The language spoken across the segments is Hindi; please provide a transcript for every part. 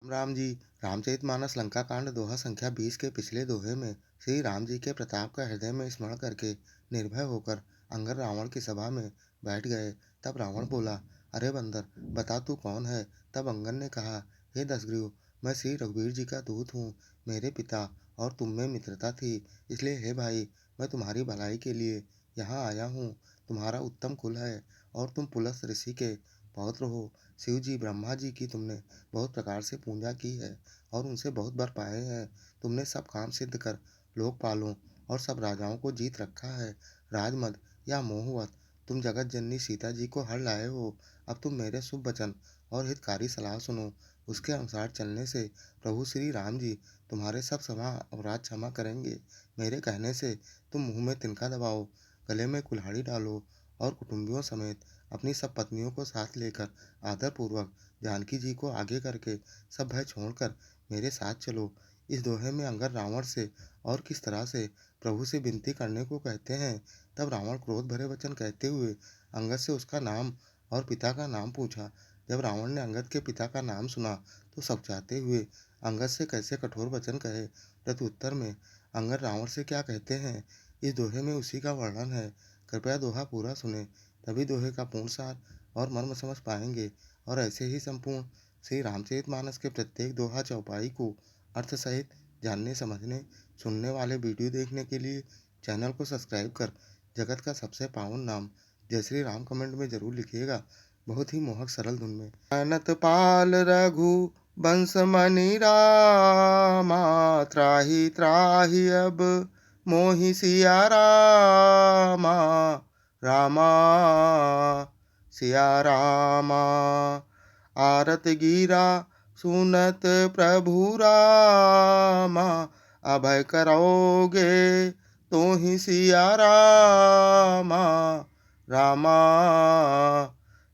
राम जी। रामचरितमानस लंका कांड दोहा संख्या 20 के पिछले दोहे में श्री राम जी के प्रताप का हृदय में स्मरण करके निर्भय होकर अंगद रावण की सभा में बैठ गए। तब रावण बोला, अरे बंदर, बता तू कौन है। तब अंगद ने कहा, हे दशग्रीव, मैं श्री रघुवीर जी का दूत हूँ। मेरे पिता और तुम में मित्रता थी, इसलिए हे भाई, मैं तुम्हारी भलाई के लिए यहाँ आया हूँ। तुम्हारा उत्तम कुल है और तुम पुलस्त ऋषि के पौत्र हो। शिव जी, ब्रह्मा जी की तुमने बहुत प्रकार से पूजा की है और उनसे बहुत वर पाए हैं। तुमने सब काम सिद्ध कर लोकपालों और सब राजाओं को जीत रखा है। राजमद या मोहवत तुम जगत जननी सीता जी को हर लाए हो। अब तुम मेरे शुभ वचन और हितकारी सलाह सुनो। उसके अनुसार चलने से प्रभु श्री राम जी तुम्हारे सब समा अपराध क्षमा करेंगे। मेरे कहने से तुम मुंह में तिनका दबाओ, गले में कुल्हाड़ी डालो और कुटुंबियों समेत अपनी सब पत्नियों को साथ लेकर आदर पूर्वक जानकी जी को आगे करके सब भय छोड़कर मेरे साथ चलो। इस दोहे में अंगद रावण से और किस तरह से प्रभु से विनती करने को कहते हैं। तब रावण क्रोध भरे वचन कहते हुए अंगद से उसका नाम और पिता का नाम पूछा। जब रावण ने अंगद के पिता का नाम सुना तो सकचाते हुए अंगद से कैसे कठोर वचन कहे। प्रत्युत्तर में अंगद रावण से क्या कहते हैं, इस दोहे में उसी का वर्णन है। कृपया दोहा पूरा सुने, तभी दोहे का पूर्ण सार और मर्म समझ पाएंगे। और ऐसे ही संपूर्ण श्री रामचरितमानस के प्रत्येक दोहा चौपाई को अर्थ सहित जानने, समझने, सुनने वाले वीडियो देखने के लिए चैनल को सब्सक्राइब कर जगत का सबसे पावन नाम जय श्री राम कमेंट में जरूर लिखिएगा, बहुत ही मोहक सरल धुन में। अनत पाल रघु बंस मणि रामा, त्राहि त्राहि अब मोहि सिया रामा। रामा सिया रामा, आरत गिरा सुनत प्रभु रामा। अभय करोगे तो ही सिया रामा। रामा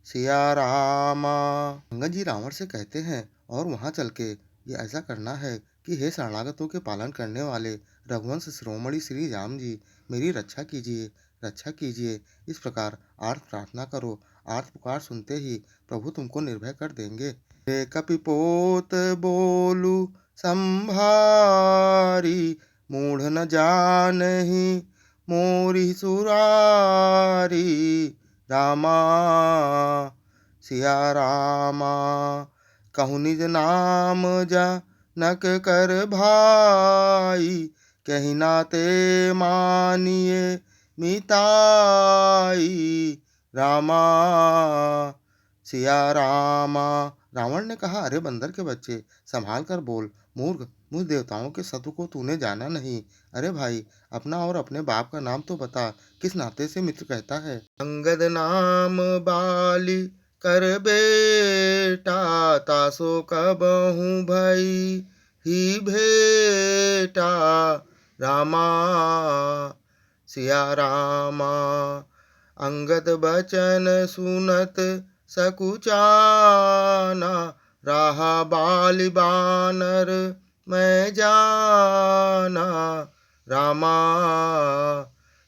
सिया रामा। अंगद जी रावण से कहते हैं और वहां चल के ये ऐसा करना है कि हे शरणागतों के पालन करने वाले रघुवंश शिरोमणि श्री राम जी, मेरी रक्षा कीजिए, रक्षा कीजिए। इस प्रकार आर्त प्रार्थना करो। आर्त पुकार सुनते ही प्रभु तुमको निर्भय कर देंगे। रे कपिपोत बोलू संभारी, मूढ़ न जानहि मोरि सुरारी। रामा सिया रामा, कहूँ निज नाम जनक कर भाई। कहीं नाते मानिए मिताई। रामा सिया रामा। रावण ने कहा, अरे बंदर के बच्चे, संभाल कर बोल। मूर्ख, मुझ देवताओं के शत्रु को तूने जाना नहीं। अरे भाई, अपना और अपने बाप का नाम तो बता, किस नाते से मित्र कहता है। अंगद नाम बाली कर बेटा, तासो कबहू भई ही भेटा। रामा सिया रामा, अंगद बचन सुनत सकुचाना। राहा बाली बानर मैं जाना। रामा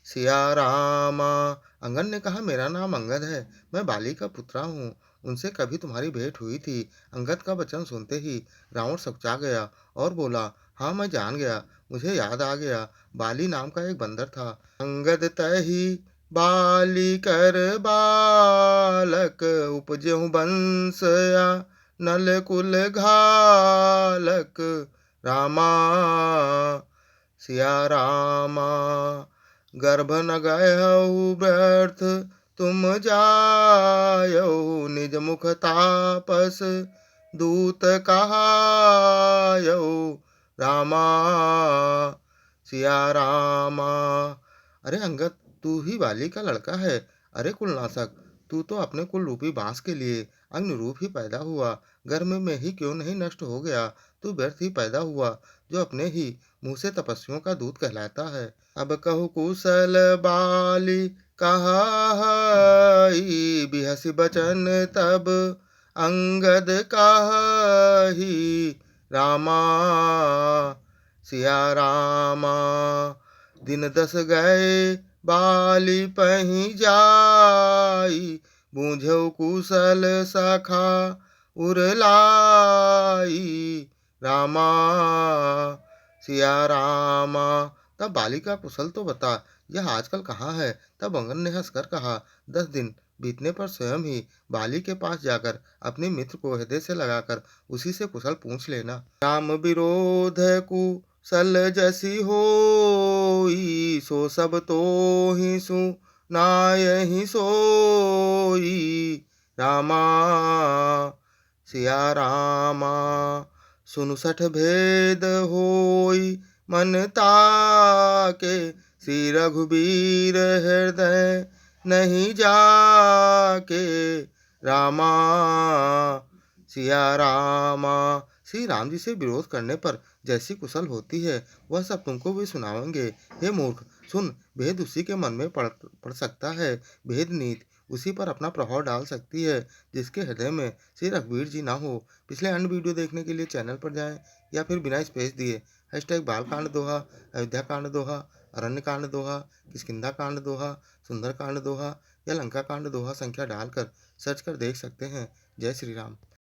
सिया रामा। अंगद ने कहा, मेरा नाम अंगद है, मैं बाली का पुत्रा हूँ। उनसे कभी तुम्हारी भेंट हुई थी। अंगद का वचन सुनते ही रावण सकचा गया और बोला, हाँ मैं जान गया, मुझे याद आ गया। बाली नाम का एक बंदर था। अंगद तही बाली कर बालक, उपजहु बंस या नल कुल घालक। रामा सिया रामा, गर्भ न गयहु व्यर्थ तुम जायौ। निज मुख तापस दूत कहायौ। रामा सिया रामा। अरे अंगद, तू ही बाली का लड़का है। अरे कुलनाशक, तू तो अपने कुल रूपी बांस के लिए अग्नि रूप ही पैदा हुआ, गर्भ में ही क्यों नहीं नष्ट हो गया। तू व्यर्थ ही पैदा हुआ, जो अपने ही मुंह से तपस्वियों का दूत कहलाता है। अब कहु कुशल बाली कहा हई, बिहसी बचन तब अंगद कही। रामा सिया रामा, दिन 10 गए बाली पही जाई। बूझौ कुशल सखा उर लाई रामा सिया रामा। तब बाली का कुशल तो बता, यह आजकल कहाँ है? तब अंगद ने हंसकर कहा, 10 दिन बीतने पर स्वयं ही बाली के पास जाकर अपने मित्र को हृदय से लगाकर उसी से कुशल पूछ लेना। राम विरोध कुशल जैसी होई, सो सब तो ही सुनायहि सोई। रामा सिया रामा, सुनु सठ भेद होई मन ताके। श्री रघुबीर हृदय नहीं जाके। रामा सिया रामा। श्री राम जी से विरोध करने पर जैसी कुशल होती है वह सब तुमको भी सुनावेंगे। हे मूर्ख, सुन, भेद उसी के मन में पड़ सकता है। भेद नीति उसी पर अपना प्रभाव डाल सकती है जिसके हृदय में श्री रघुवीर जी ना हो। पिछले अन्य वीडियो देखने के लिए चैनल पर जाएं या फिर बिना स्पेस दिए #बालकांड दोहा, अयोध्या कांड दोहा, अरण्य कांड दोहा, किष्किंधा कांड दोहा, सुंदर कांड दोहा या लंका कांड दोहा संख्या डालकर सर्च कर देख सकते हैं। जय श्री राम।